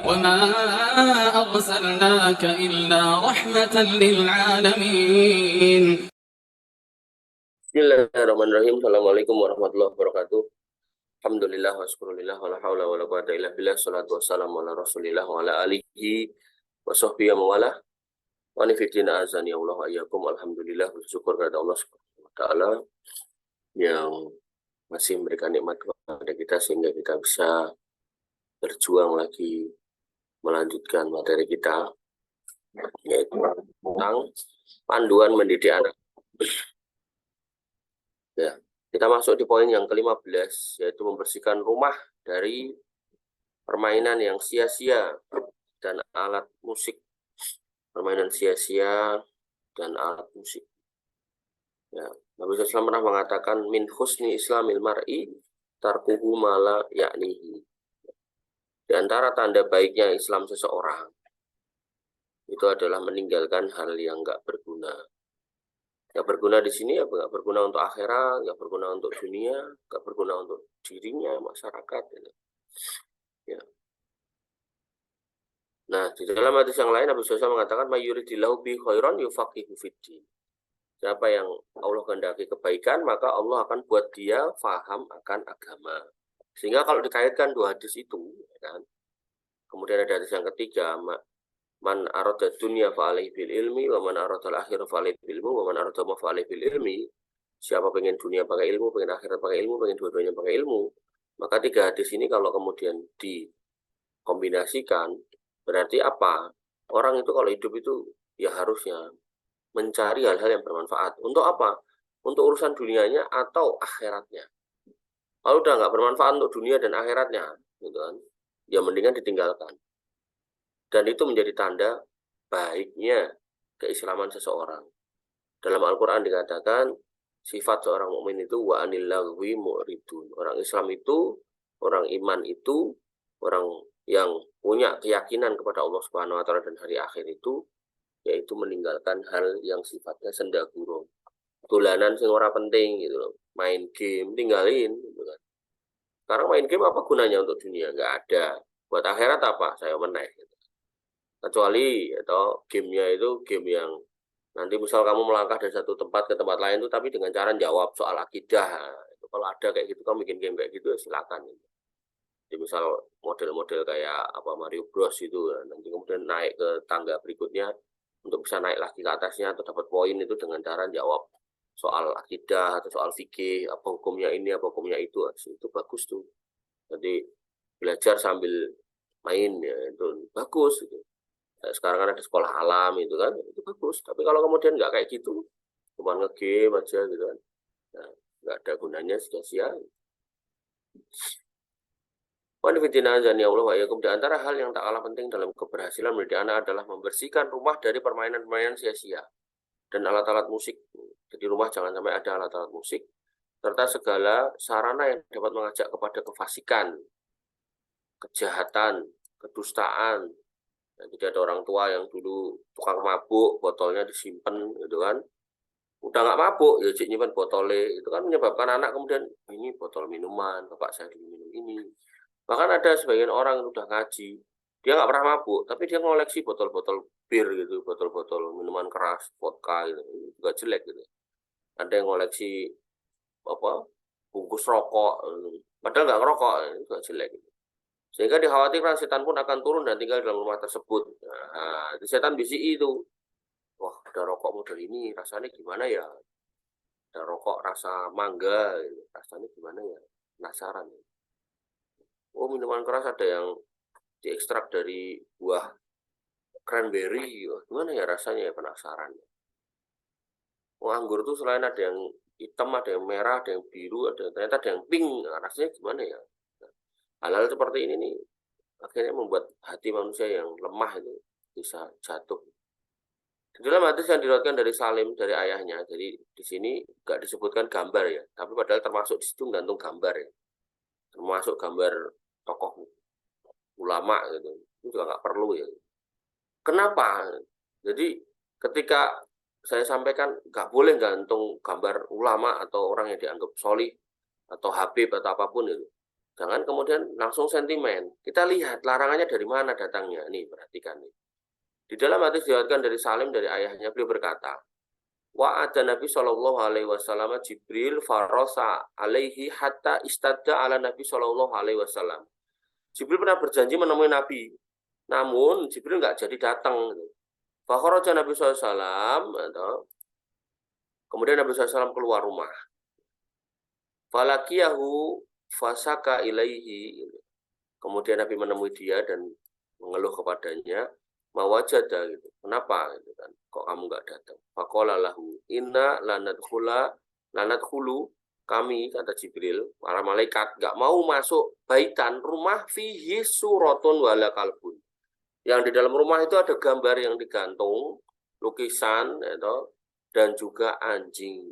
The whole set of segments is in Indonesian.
وما أرسلناك إلا رحمة للعالمين. Bismillahirrahmanirrahim. Assalamualaikum warahmatullahi wabarakatuh. Alhamdulillah wa syukurillah wa la hawla wa la quwata illa billah. Salatu wassalamu ala rasulillah wa ala alihi wa sahbihi wa wala. Wa nifidina azani Allah wa iyyakum. Alhamdulillah, bersyukur kepada Allah Subhanahu wa taala yang masih memberikan nikmat kepada kita sehingga kita bisa berjuang lagi melanjutkan materi kita, yaitu tentang panduan mendidik anak. Ya, kita masuk di poin yang ke-15, yaitu membersihkan rumah dari permainan yang sia-sia dan alat musik. Permainan sia-sia dan alat musik. Ya, Nabi SAW pernah mengatakan, min husni islamil mar'i tarkuhu mala ya'nihi. Di antara tanda baiknya Islam seseorang, itu adalah meninggalkan hal yang nggak berguna. Nggak berguna di sini ya nggak berguna untuk akhirat, nggak berguna untuk dunia, nggak berguna untuk dirinya, masyarakat. Ya. Nah, di dalam hadis yang lain Nabi SAW mengatakan mayuridillahu bi khairan yufaqihu fiddin. Siapa yang Allah kehendaki kebaikan, maka Allah akan buat dia faham akan agama. Sehingga kalau dikaitkan dua hadis itu, ya kan? Kemudian ada hadis yang ketiga, man arada dunya fa alaihi bil ilmi wa man arada al akhirah fa alaihi bil ilmi wa man arada ma fa alaihi bil ilmi. Siapa pengen dunia pakai ilmu, pengen akhirat pakai ilmu, pengen dua-duanya pakai ilmu, maka tiga hadis ini kalau kemudian dikombinasikan berarti apa? Orang itu kalau hidup itu ya harusnya mencari hal-hal yang bermanfaat. Untuk apa? Untuk urusan dunianya atau akhiratnya. Kalau udah nggak bermanfaat untuk dunia dan akhiratnya, gitu kan, ya mendingan ditinggalkan. Dan itu menjadi tanda baiknya keislaman seseorang. Dalam Al-Quran dikatakan, sifat seorang mukmin itu wa anil lagwi mu'ridun. Orang Islam itu, orang iman itu, orang yang punya keyakinan kepada Allah Subhanahu wa taala dan hari akhir itu, yaitu meninggalkan hal yang sifatnya sendagurung. Tulanan sing ora penting gitu loh. Main game tinggalin gitu kan. Sekarang main game apa gunanya untuk dunia? Nggak ada. Buat akhirat apa? Saya meneh gitu. Kecuali atau gamenya itu game yang nanti misal kamu melangkah dari satu tempat ke tempat lain itu tapi dengan cara jawab soal akidah. Itu kalau ada kayak gitu kamu bikin game kayak gitu ya silakan. Jadi misal model-model kayak apa Mario Bros itu nanti kemudian naik ke tangga berikutnya untuk bisa naik lagi ke atasnya atau dapat poin itu dengan cara jawab soal akidah atau soal fikih, apa hukumnya ini, apa hukumnya itu bagus tuh. Jadi belajar sambil main ya itu bagus gitu. Sekarang kan ada sekolah alam itu kan, itu bagus. Tapi kalau kemudian nggak kayak gitu, cuma nge-game aja gitu kan, nah, nggak ada gunanya, sia-sia. Di antara hal yang tak kalah penting dalam keberhasilan mendidik anak adalah membersihkan rumah dari permainan-permainan sia-sia dan alat-alat musik. Jadi rumah jangan sampai ada alat-alat musik, serta segala sarana yang dapat mengajak kepada kefasikan, kejahatan, kedustaan. Nah, jadi ada orang tua yang dulu tukang mabuk, botolnya disimpan gitu kan. Udah nggak mabuk, ya nyimpan botolnya. Itu kan menyebabkan anak kemudian, ini botol minuman, bapak saya dulu minum ini. Bahkan ada sebagian orang yang udah ngaji, dia nggak pernah mabuk, tapi dia ngoleksi botol-botol bir gitu, botol-botol minuman keras, vodka gitu, itu juga jelek gitu. Ada yang ngoleksi apa bungkus rokok, padahal nggak ngerokok, itu juga jelek gitu. Sehingga dikhawatirkan setan pun akan turun dan tinggal dalam rumah tersebut. Nah, setan BCI itu, wah ada rokok model ini, rasanya gimana ya? Ada rokok rasa mangga, rasanya gimana ya? Penasaran. Oh minuman keras ada yang diekstrak dari buah cranberry, wah, gimana ya rasanya ya penasaran. Oh anggur tuh selain ada yang hitam, ada yang merah, ada yang biru, ternyata ada yang pink, nah, rasanya gimana ya? Hal-hal seperti ini nih akhirnya membuat hati manusia yang lemah itu bisa jatuh. Di dalam hadis yang diriwayatkan dari Salim dari ayahnya, jadi di sini nggak disebutkan gambar ya, tapi padahal termasuk di situ gantung gambar ya, termasuk gambar tokoh ulama gitu, itu juga nggak perlu ya. Kenapa? Jadi ketika saya sampaikan nggak boleh gantung gambar ulama atau orang yang dianggap solih atau habib atau apapun itu, Jangan kemudian langsung sentimen. Kita lihat larangannya dari mana datangnya. Nih, perhatikan nih. Di dalam hadis diriwayatkan dari Salim dari ayahnya, beliau berkata, wa ada Nabi Shallallahu Alaihi Wasallam Jibril farosa alaihi hatta istadda ala Nabi Shallallahu Alaihi Wasallam. Jibril pernah berjanji menemui Nabi, namun Jibril nggak jadi datang. Fakharaja Nabi SAW, kemudian Nabi SAW keluar rumah. Falakiyahu fasaka ilaihi. Kemudian Nabi menemui dia dan mengeluh kepadanya, mawajada gitu. Kenapa gitu kan? Kok kamu nggak datang? Faqala lahu inna lanadkhulu kami, kata Jibril, para malaikat nggak mau masuk baitan rumah fihi suratun wala kalbun. Yang di dalam rumah itu ada gambar yang digantung, lukisan, dan juga anjing.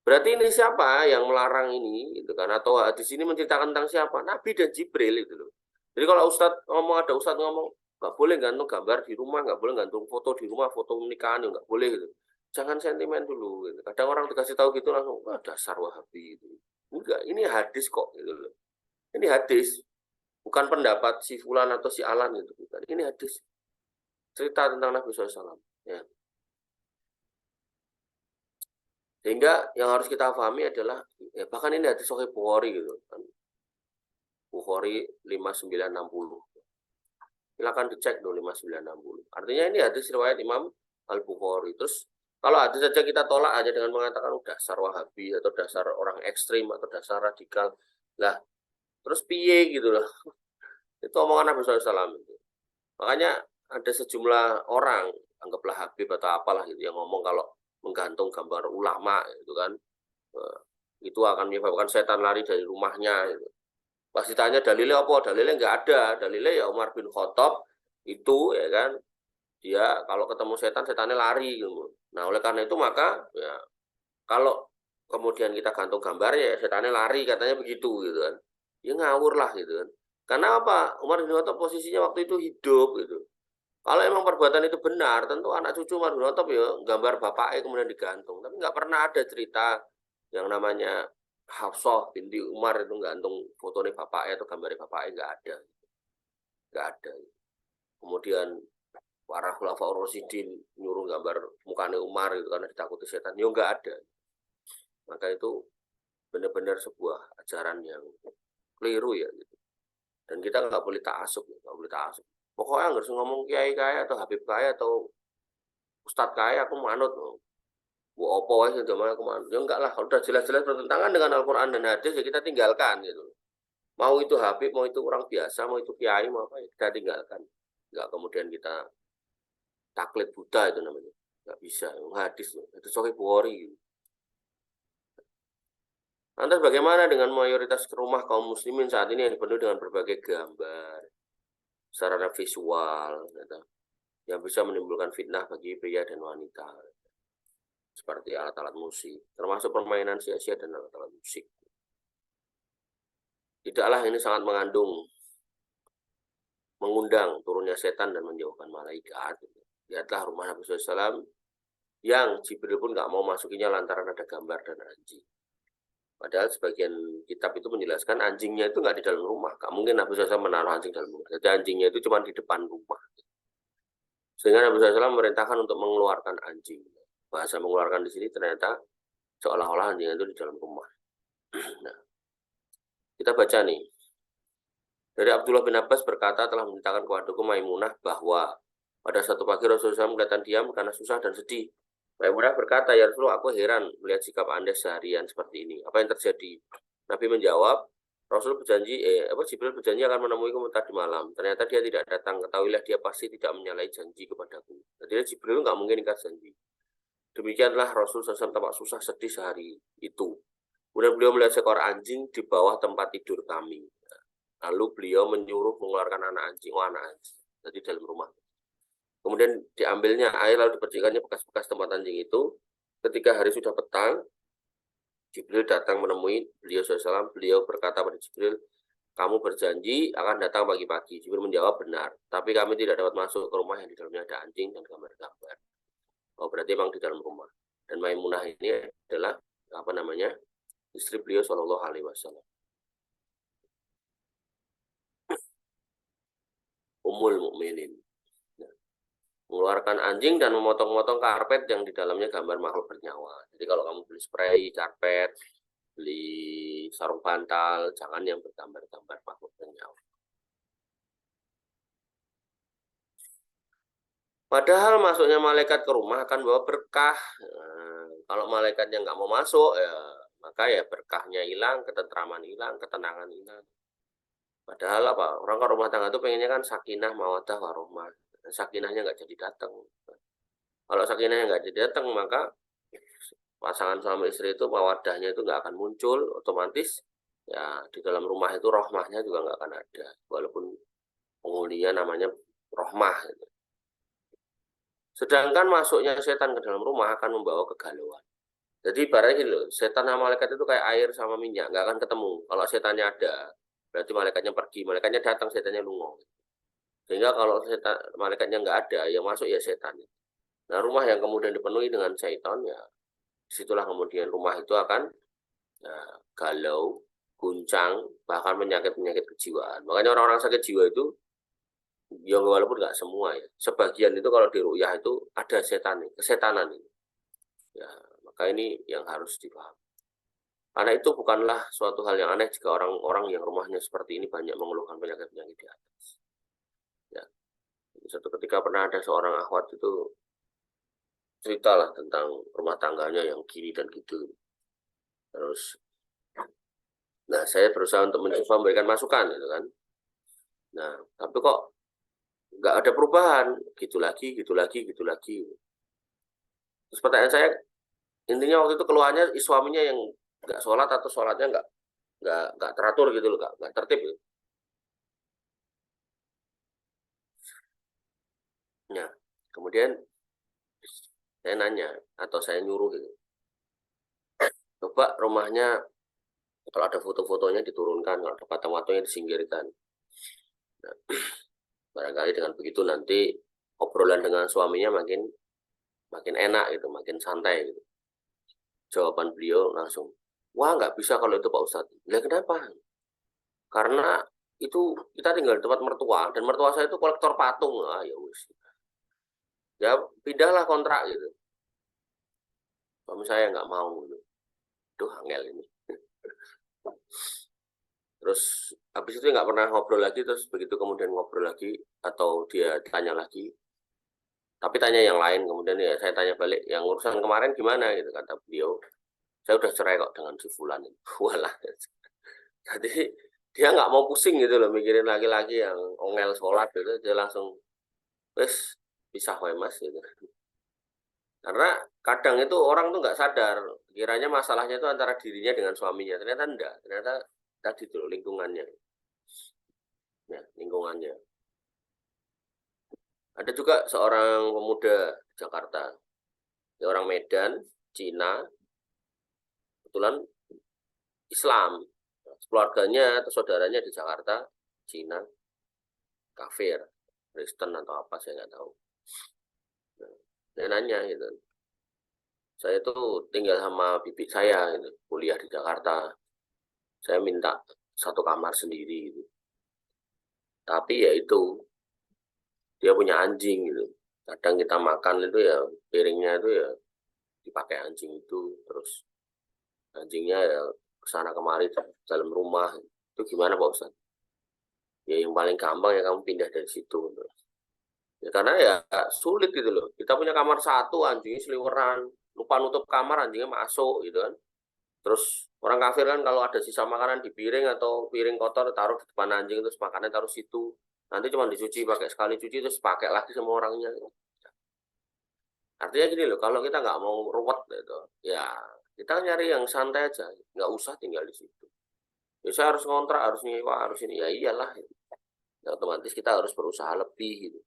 Berarti ini siapa yang melarang ini, gitu kan? Atau di sini menceritakan tentang siapa? Nabi dan Jibril itu loh. Jadi kalau Ustadz ngomong, ada Ustadz ngomong, nggak boleh gantung gambar di rumah, nggak boleh gantung foto di rumah, foto nikahan, nggak boleh gitu. Jangan sentimen dulu. Gitu. Kadang orang dikasih tahu gitu langsung, wah dasar Wahabi itu. Enggak, ini hadis kok gitu loh. Ini hadis, bukan pendapat si Fulan atau si Alan itu. Bukan. Ini hadis. Cerita tentang Nabi SAW. Ya. Sehingga yang harus kita pahami adalah, ya bahkan ini hadis Sahih Bukhari gitu kan. Bukhari 5960. Silakan dicek dulu 5960. Artinya ini hadis riwayat Imam Al-Bukhari. Terus kalau hadis saja kita tolak aja dengan mengatakan dasar Wahabi atau dasar orang ekstrim atau dasar radikal. Lah, terus piye gitu loh. Itu omongan Nabi SAW itu. Makanya ada sejumlah orang, anggaplah Habib atau apalah gitu yang ngomong kalau menggantung gambar ulama itu kan, itu akan menyebabkan setan lari dari rumahnya gitu. Pas ditanya dalilnya apa? Dalilnya nggak ada. Dalilnya ya Umar bin Khattab itu ya kan, dia kalau ketemu setan, setannya lari gitu. Nah, oleh karena itu maka ya kalau kemudian kita gantung gambar ya setannya lari, katanya begitu gitu kan. Ya ngawur lah gitu kan. Karena apa? Umar bin Khattab posisinya waktu itu hidup gitu. Kalau emang perbuatan itu benar, tentu anak cucu Umar bin Khattab ya gambar bapaknya kemudian digantung. Tapi nggak pernah ada cerita yang namanya Hafsah binti Umar itu gantung fotonya bapaknya atau gambarnya bapaknya, nggak ada. Nggak ada. Kemudian para khulafaur rasyidin nyuruh gambar mukanya Umar itu karena ditakuti setan. Ya nggak ada. Maka itu benar-benar sebuah ajaran yang keliru ya gitu. Dan kita nggak boleh ta'asub, nggak boleh ta'asub. Pokoknya nggak usah ngomong kiai kaya atau habib kaya atau ustadz kaya aku manut. Bu opo wae zaman aku manut. Ya enggak lah, kalau udah jelas-jelas bertentangan dengan Al-Qur'an dan hadis ya kita tinggalkan gitu. Mau itu habib, mau itu orang biasa, mau itu kiai, mau apa ya kita tinggalkan. Enggak kemudian kita taklid Buddha itu namanya. Enggak bisa, hadis itu Sahih Bukhari. Lantas bagaimana dengan mayoritas rumah kaum muslimin saat ini yang dipenuhi dengan berbagai gambar, sarana visual, gitu, yang bisa menimbulkan fitnah bagi pria dan wanita, seperti alat-alat musik, termasuk permainan sia-sia dan alat-alat musik. Tidaklah ini sangat mengundang turunnya setan dan menjauhkan malaikat. Lihatlah rumah Nabi SAW yang Jibril pun nggak mau masukinya lantaran ada gambar dan anjing. Padahal sebagian kitab itu menjelaskan anjingnya itu nggak di dalam rumah. Nggak mungkin Nabi SAW menaruh anjing dalam rumah. Jadi anjingnya itu cuma di depan rumah. Sehingga Nabi SAW memerintahkan untuk mengeluarkan anjing. Bahasa mengeluarkan di sini ternyata seolah-olah anjing itu di dalam rumah. Nah, kita baca nih. Dari Abdullah bin Abbas berkata telah menceritakan kepadaku Maimunah bahwa pada satu pagi Rasulullah SAW kelihatan diam karena susah dan sedih. Maimunah berkata, ya Rasulullah, aku heran melihat sikap Anda seharian seperti ini. Apa yang terjadi? Nabi menjawab, Rasul berjanji, Jibril berjanji akan menemuiku tadi malam. Ternyata dia tidak datang. Ketahuilah dia pasti tidak menyalahi janji kepadaku. Jadi Jibril nggak mungkin ingkar janji. Demikianlah Rasul SAW tampak susah sedih sehari itu. Kemudian beliau melihat seekor anjing di bawah tempat tidur kami. Lalu beliau menyuruh mengeluarkan anak anjing, jadi dalam rumah. Kemudian diambilnya air lalu dipercikannya bekas-bekas tempat anjing itu. Ketika hari sudah petang, Jibril datang menemui beliau SAW. Beliau berkata pada Jibril, kamu berjanji akan datang pagi-pagi. Jibril menjawab benar, tapi kami tidak dapat masuk ke rumah yang di dalamnya ada anjing dan gambar-gambar. Oh, berarti memang di dalam rumah. Dan Maimunah ini adalah istri beliau Shallallahu Alaihi Wasallam. umul mukminin. Mengeluarkan anjing dan memotong-motong karpet yang di dalamnya gambar makhluk bernyawa. Jadi kalau kamu beli spray, karpet, beli sarung bantal, jangan yang bergambar-gambar makhluk bernyawa. Padahal masuknya malaikat ke rumah akan bawa berkah. Nah, kalau malaikatnya nggak mau masuk, ya maka ya berkahnya hilang, ketentraman hilang, ketenangan hilang. Padahal apa? Orang ke rumah tangga itu pengennya kan sakinah, mawaddah, warahmah. Sakinahnya nggak jadi datang. Kalau sakinahnya nggak jadi datang, maka pasangan suami istri itu mawaddahnya itu nggak akan muncul, otomatis ya di dalam rumah itu rohmahnya juga nggak akan ada. Walaupun penghuninya namanya rohmah. Gitu. Sedangkan masuknya setan ke dalam rumah akan membawa kegalauan. Jadi ibaratnya gini loh, setan sama malaikat itu kayak air sama minyak, nggak akan ketemu. Kalau setannya ada, berarti malaikatnya pergi, malaikatnya datang, setannya lungo. Sehingga kalau setan, malaikatnya nggak ada, yang masuk ya setan. Nah rumah yang kemudian dipenuhi dengan setan, ya disitulah kemudian rumah itu akan ya, galau, guncang, bahkan penyakit-penyakit kejiwaan. Makanya orang-orang sakit jiwa itu, ya walaupun nggak semua ya, sebagian itu kalau di ru'yah itu ada setan, kesetanan ini. Ya, maka ini yang harus dipahami. Karena itu bukanlah suatu hal yang aneh jika orang-orang yang rumahnya seperti ini banyak mengeluhkan penyakit-penyakit di atas. Ya, suatu ketika pernah ada seorang akhwat itu ceritalah tentang rumah tangganya yang gini dan gitu. Terus, nah saya berusaha untuk mencoba memberikan masukan, gitu kan. Nah, tapi kok nggak ada perubahan, gitu lagi, gitu lagi, gitu lagi. Terus pertanyaan saya, intinya waktu itu keluhannya suaminya yang nggak sholat atau sholatnya nggak teratur gitu loh, nggak tertib gitu. Nah, kemudian saya nanya atau saya nyuruh gitu, coba rumahnya kalau ada foto-fotonya diturunkan, kalau ada patung-patungnya disingkirkan. Nah, barangkali dengan begitu nanti obrolan dengan suaminya makin enak gitu, makin santai gitu. Jawaban beliau langsung, wah nggak bisa kalau itu Pak Ustadz. Lah kenapa? Karena itu kita tinggal di tempat mertua dan mertua saya itu kolektor patung. Ah ya wis. Ya pindahlah kontrak gitu. Suami saya nggak mau gitu. Duh angel ini. Terus habis itu nggak pernah ngobrol lagi, terus begitu kemudian ngobrol lagi atau dia tanya lagi, tapi tanya yang lain, kemudian ya saya tanya balik, yang urusan kemarin gimana gitu, kata beliau, saya udah cerai kok dengan si Fulan ini. Walah, jadi dia nggak mau pusing gitu loh mikirin laki-laki yang ongel sholat gitu, dia langsung wes pisah wae mas gitu. Karena kadang itu orang tuh nggak sadar, kiranya masalahnya itu antara dirinya dengan suaminya, ternyata enggak, ternyata tadi tuh lingkungannya, ya lingkungannya. Ada juga seorang pemuda di Jakarta, dia orang Medan, Cina, kebetulan Islam. Keluarganya atau saudaranya di Jakarta, Cina, kafir, Kristen atau apa saya nggak tahu. Nah, dia nanya gitu, saya tuh tinggal sama bibi saya gitu, kuliah di Jakarta. Saya minta satu kamar sendiri gitu. Tapi ya itu, dia punya anjing gitu. Kadang kita makan itu ya piringnya itu ya dipakai anjing itu, terus anjingnya ya kesana kemari dalam rumah. Itu gimana Pak Ustadz? Ya yang paling gampang ya kamu pindah dari situ. Gitu. Ya, karena ya sulit gitu loh. Kita punya kamar satu, anjingnya seliweran, lupa nutup kamar, anjingnya masuk gitu kan. Terus orang kafir kan kalau ada sisa makanan di piring atau piring kotor taruh di depan anjing, terus makannya taruh situ. Nanti cuma dicuci pakai sekali cuci terus pakai lagi sama orangnya. Artinya gini loh, kalau kita nggak mau ruwet gitu, ya kita nyari yang santai aja, nggak usah tinggal di situ. Ya saya harus ngontrak, harus nyewa, harus ini, ya iyalah. Gitu. Ya, otomatis kita harus berusaha lebih gitu.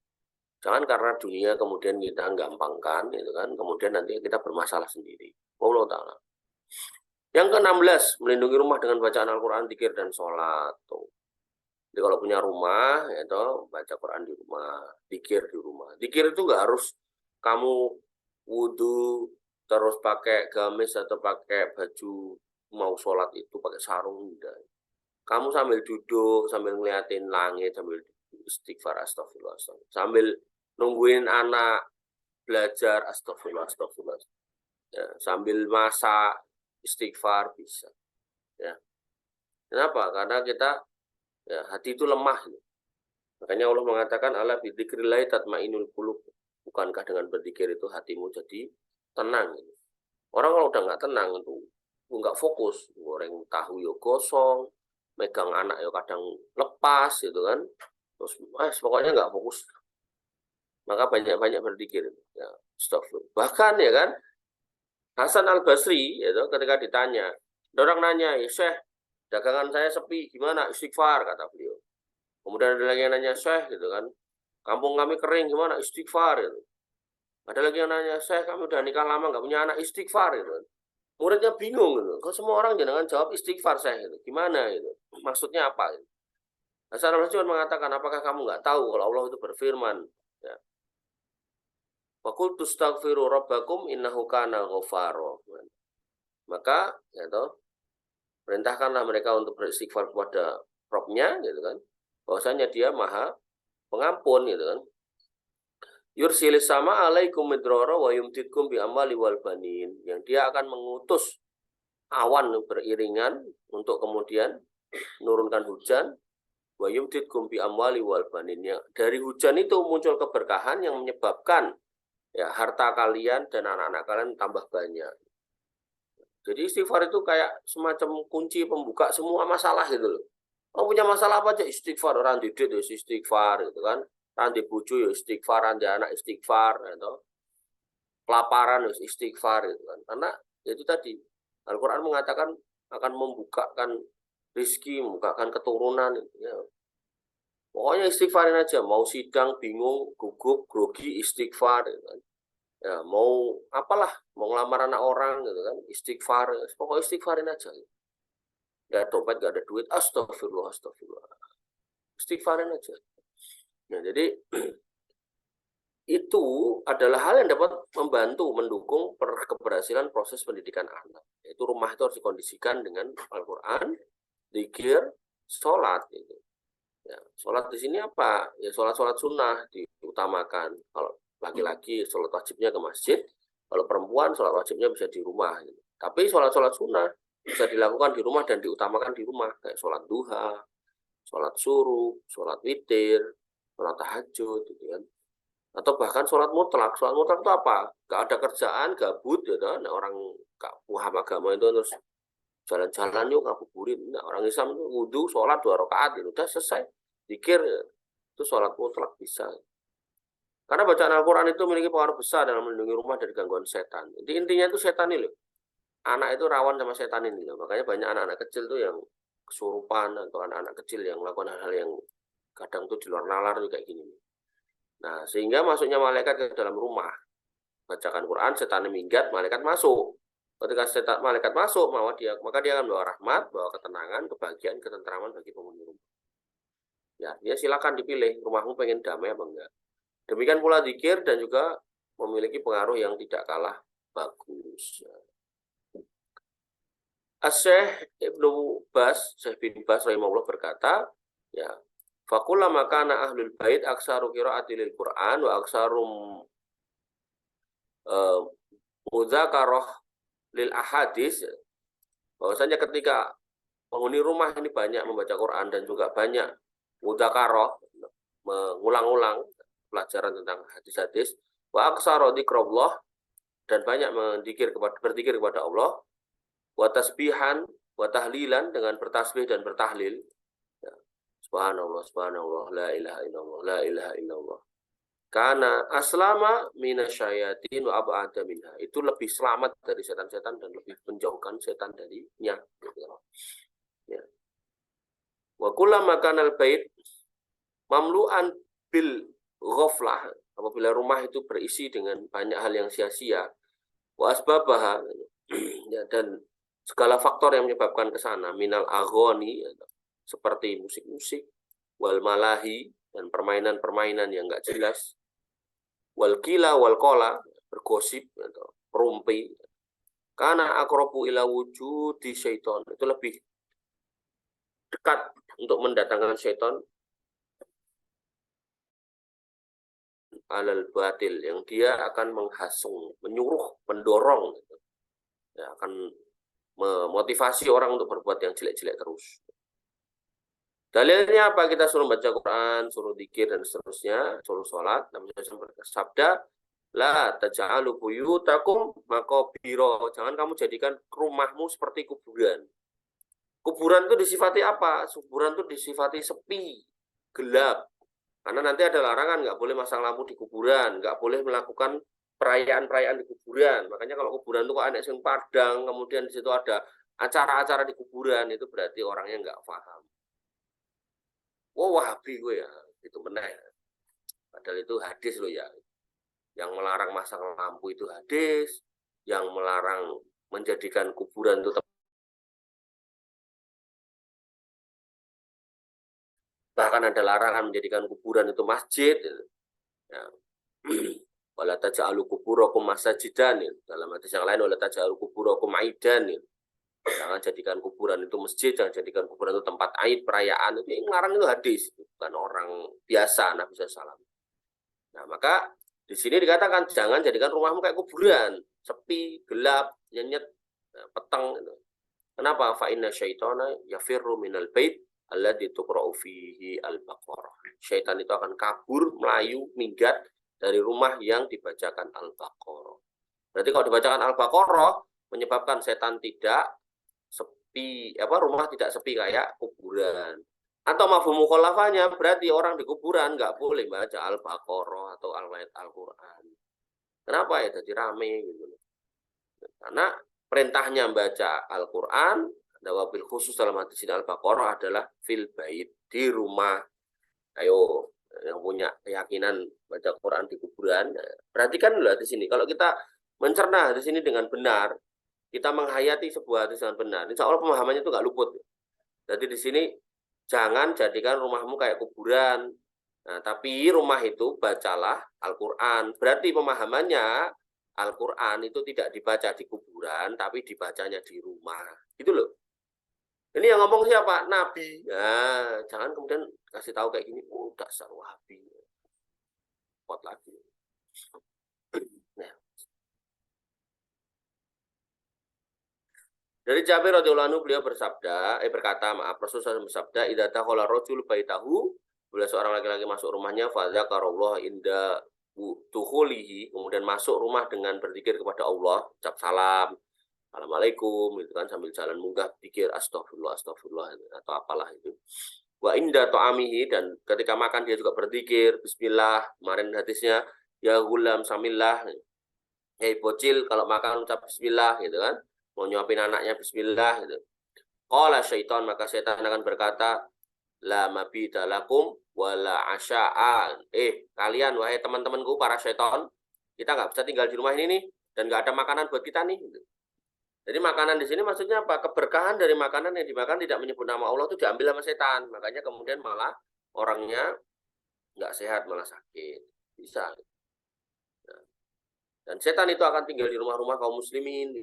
Jangan karena dunia kemudian kita gampangkan, gitu kan, kemudian nanti kita bermasalah sendiri. Allah Ta'ala. Yang ke-16, melindungi rumah dengan bacaan Al-Quran, dzikir, dan sholat. Tuh. Jadi kalau punya rumah, itu baca Quran di rumah, dzikir di rumah. Dzikir itu nggak harus kamu wudhu, terus pakai gamis atau pakai baju mau sholat itu pakai sarung. Enggak. Kamu sambil duduk, sambil ngeliatin langit, sambil istighfar, astagfirullah, astagfirullah. Sambil nungguin anak belajar, astagfirullah, astagfirullah. Ya, sambil masak, istighfar bisa. Ya. Kenapa? Karena kita ya, hati itu lemah. Makanya Allah mengatakan ala bidzikrillah tatmainnul qulub. Bukankah dengan berzikir itu hatimu jadi tenang? Orang kalau udah nggak tenang itu nggak fokus, goreng tahu yo gosong, megang anak yo kadang lepas gitu kan, terus pokoknya nggak fokus. Maka banyak-banyak berzikir. Ya, astagfirullah. Bahkan ya kan Hasan Al Basri itu ketika ditanya, ada orang nanya, ya Syekh, dagangan saya sepi, gimana? Istighfar kata beliau. Kemudian ada lagi yang nanya, Syekh gitu kan, kampung kami kering, gimana? Istighfar gitu. Ada lagi yang nanya, Syekh kami udah nikah lama nggak punya anak, istighfar gitu. Muridnya bingung gitu. Kok semua orang jangan jawab istighfar saya gitu. Gimana gitu? Maksudnya apa? Gitu. Hasan Al Basri mengatakan, apakah kamu nggak tahu kalau Allah itu berfirman, ya, wa qul tastaghfiru rabbakum innahu kana ghafara. Maka ya toh, perintahkanlah mereka untuk beristighfar kepada Rabb-nya gitu kan. Bahwasanya dia Maha Pengampun gitu kan. Yursilis sama alaikum midrara wa yumtidkum bi amwali wal banin. Yang dia akan mengutus awan beriringan untuk kemudian menurunkan hujan wa yumtidkum bi amwali wal banin. Dari hujan itu muncul keberkahan yang menyebabkan ya harta kalian dan anak-anak kalian tambah banyak. Jadi istighfar itu kayak semacam kunci pembuka semua masalah gitu loh. Kamu punya masalah apa aja istighfar, orang didik ya istighfar gitu kan. Orang dibujuk ya istighfar, orang anak istighfar gitu. Kelaparan ya istighfar gitu kan. Karena itu tadi Al-Qur'an mengatakan akan membukakan rezeki, membukakan keturunan ya. Pokoknya istighfarin aja, mau sidang bingung, gugup, grogi istighfar gitu kan. Ya, mau apalah, mau ngelamar anak orang gitu kan, istighfar, pokoknya istighfarin aja. Gak ada dompet, gak ada duit, astagfirullah, astagfirullah. Istighfarin aja. Nah, jadi itu adalah hal yang dapat membantu, mendukung keberhasilan proses pendidikan anak. Yaitu rumah itu harus dikondisikan dengan Al-Quran, zikir, sholat. Gitu. Ya, sholat di sini apa? Ya sholat-sholat sunnah diutamakan. Kalau laki-laki sholat wajibnya ke masjid, kalau perempuan sholat wajibnya bisa di rumah. Gitu. Tapi sholat-sholat sunnah bisa dilakukan di rumah dan diutamakan di rumah. Kayak sholat duha, sholat suruh, sholat witir, sholat tahajud, gitu kan. Atau bahkan sholat mutlak. Sholat mutlak itu apa? Gak ada kerjaan, gabut, gitu kan. Orang gak paham agama itu terus jalan-jalan yuk ngabuburit. Nah, orang Islam itu wudhu, sholat 2 rakaat, gitu. Udah selesai. Zikir, itu sholat mutlak bisa. Karena bacaan Al-Quran itu memiliki pengaruh besar dalam melindungi rumah dari gangguan setan. Jadi intinya itu setan ini loh. Anak itu rawan sama setan ini loh. Makanya banyak anak-anak kecil tuh yang kesurupan atau anak-anak kecil yang melakukan hal-hal yang kadang tuh di luar nalar tuh kayak gini. Nah, sehingga masuknya malaikat ke dalam rumah. Bacakan Quran, setan minggat, malaikat masuk. Ketika setan malaikat masuk, maka dia akan bawa rahmat, bawa ketenangan, kebahagiaan, ketentraman bagi penghuni rumah. Ya silakan dipilih, rumahmu pengen damai apa enggak. Demikian pula zikir dan juga memiliki pengaruh yang tidak kalah bagus. Syekh Ibnu Bas, Syekh bin Bas rahimahullah berkata, ya, faqula makana ahlul bait aksaru qiraati lil Qur'an wa aksarum mudzakarah lil ahadis. Bahwasanya ketika penghuni rumah ini banyak membaca Quran dan juga banyak mudzakarah, mengulang-ulang pelajaran tentang hadis-hadis, wa aksaru dzikrullah, dan banyak berzikir kepada Allah, wa tasbihan wa tahlilan, dengan bertasbih dan bertahlil. Ya. Subhanallah, subhanallah, la ilaha illallah, la ilaha illallah. Karena aslama minasyayatin wa ab'ada minha. Itu lebih selamat dari setan-setan dan lebih menjauhkan setan darinya. Ya. Wa kullama kanal bait mamlu'an bil ghaflah. Apabila rumah itu berisi dengan banyak hal yang sia-sia, wa asbabaha, ya, dan segala faktor yang menyebabkan ke sana, minal aghoni, seperti musik-musik, wal malahi, dan permainan-permainan yang enggak jelas, wal kila wal kola, bergosip atau perumpi, karena akrobu ila wujudi syaiton, itu lebih dekat untuk mendatangkan syaiton alal batil, yang dia akan menghasung, menyuruh, mendorong gitu. Ya, akan memotivasi orang untuk berbuat yang jelek-jelek terus. Dalilnya apa? Kita suruh baca Quran, suruh dzikir dan seterusnya, suruh sholat. Nabi SAW bersabda, la taj'alu buyutakum maqabira. Jangan kamu jadikan rumahmu seperti kuburan. Kuburan itu disifati apa? Kuburan itu disifati sepi, gelap. Karena nanti ada larangan, nggak boleh masang lampu di kuburan, nggak boleh melakukan perayaan-perayaan di kuburan. Makanya kalau kuburan itu kok ada yang padang, kemudian di situ ada acara-acara di kuburan, itu berarti orangnya nggak paham. Wah, Wahabi gue ya, itu benar. Padahal itu hadis loh ya. Yang melarang masang lampu itu hadis, yang melarang menjadikan kuburan itu bahkan ada larangan menjadikan kuburan itu masjid. Ya. Wala taj'alu quburakum masajidan. Dalam hadis yang lain wala taj'alu quburakum aidan. Jangan jadikan kuburan itu masjid, jangan jadikan kuburan itu tempat aid, perayaan. Itu ngarang itu hadis, bukan orang biasa Nabi SAW. Nah, maka di sini dikatakan jangan jadikan rumahmu kayak kuburan, sepi, gelap, nyenyet, peteng. Kenapa? Fa inna syaitana yafirru minal bait alladzi tuqra'u fihi al-baqarah. Syaitan itu akan kabur, melayu, minggat dari rumah yang dibacakan al-baqarah. Berarti kalau dibacakan al-baqarah menyebabkan setan tidak sepi, rumah tidak sepi kayak kuburan. Atau mafhum mukhalafahnya berarti orang di kuburan nggak boleh baca al-baqarah atau ayat Al-Qur'an. Kenapa ya? Jadi rame gitu. Karena perintahnya baca Al-Quran, ada wabil khusus dalam hadis ini Al-Baqarah adalah fil bait, di rumah. Ayo, yang punya keyakinan baca Quran di kuburan, perhatikan dulu di sini. Kalau kita mencerna di sini dengan benar, kita menghayati sebuah hadis dengan benar, insya Allah pemahamannya itu nggak luput. Jadi di sini jangan jadikan rumahmu kayak kuburan. Nah, tapi rumah itu bacalah Al-Quran. Berarti pemahamannya Al-Quran itu tidak dibaca di kuburan, tapi dibacanya di rumah. Gitu loh. Ini yang ngomong siapa? Nabi. Nah, jangan kemudian kasih tahu kayak gini, oh dasar Wahabi. Kuat lagi. Nah. Dari Jabir radhiyallahu anhu beliau berkata, Rasulullah bersabda, idza dakhala rajul baitahu, bila seorang laki-laki masuk rumahnya, fa dzakarallah inda tukhulihi, kemudian masuk rumah dengan berzikir kepada Allah, ucap salam, Assalamualaikum, itu kan sambil jalan munggah pikir astagfirullah, astagfirullah atau apalah itu. Wa inda ta'amihi, dan ketika makan dia juga berzikir bismillah, kemarin hadisnya ya gulam samillah. Hei bocil, kalau makan ucap bismillah gitu kan. Mau nyuapin anaknya bismillah gitu. Qala syaitan, maka setan akan berkata, la mabita lakum wala asya'an. Kalian wahai teman-temanku para syaitan, kita nggak bisa tinggal di rumah ini nih, dan nggak ada makanan buat kita nih gitu. Jadi makanan di sini maksudnya apa? Keberkahan dari makanan yang dimakan tidak menyebut nama Allah itu diambil sama setan. Makanya kemudian malah orangnya nggak sehat, malah sakit. Bisa. Nah, dan setan itu akan tinggal di rumah-rumah kaum muslimin.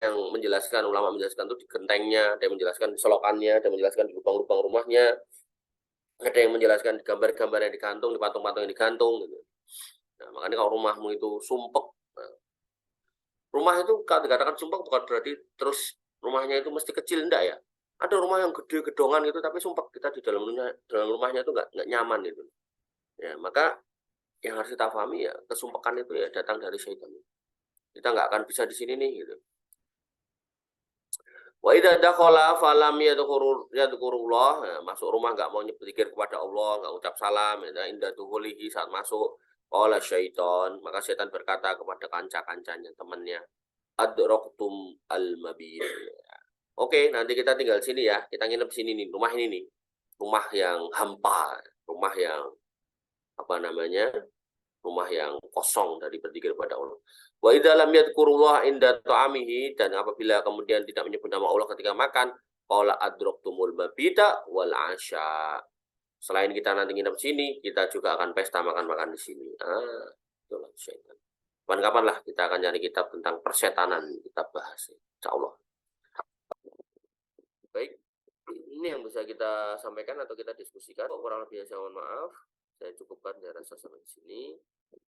Yang menjelaskan, ulama menjelaskan itu di gentengnya, ada yang menjelaskan di selokannya, ada yang menjelaskan di lubang-lubang rumahnya, ada yang menjelaskan di gambar-gambar yang digantung, di patung-patung yang digantung. Gitu. Nah, makanya kalau rumahmu itu sumpek, nah, rumah itu kalau dikatakan sumpah bukan berarti terus rumahnya itu mesti kecil, enggak ya. Ada rumah yang gede gedongan gitu tapi sumpah kita di dalam rumahnya itu nggak nyaman gitu. Ya, maka yang harus kita pahami ya kesumpekan itu ya datang dari syaitan. Kita nggak akan bisa di sini nih gitu. Wa idza dakhala falam yadhkurullah, ya, masuk rumah nggak mau nyebut kepada Allah, nggak ucap salam, ya, inda dukhulihi saat masuk qala syaitan, maka syaitan berkata kepada kanca-kancanya, temannya, adraktum al-mabit. Oke, nanti kita tinggal sini ya. Kita nginep sini nih, rumah ini nih. Rumah yang hampa, rumah yang apa namanya? Rumah yang kosong dari berzikir kepada Allah. Wa idza lam yadhkurullah inda ta'amihi, dan apabila kemudian tidak menyebut nama Allah ketika makan, qala adraktumul mabita wal asya. Selain kita nanti nginep sini, kita juga akan pesta makan-makan di sini. Itulah syaitan. Kapan-kapan lah kita akan cari kitab tentang persetanan, kita bahas. Insya Allah. Baik, ini yang bisa kita sampaikan atau kita diskusikan. Kurang lebih saya mohon maaf. Saya cukupkan, saya rasa sampai di sini.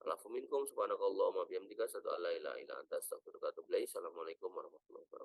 Alafu minkum subhanakallahumma bihamdika asyhadu an la ilaha illa anta astaghfiruka wa atubu ilaik. Assalamualaikum warahmatullahi wabarakatuh.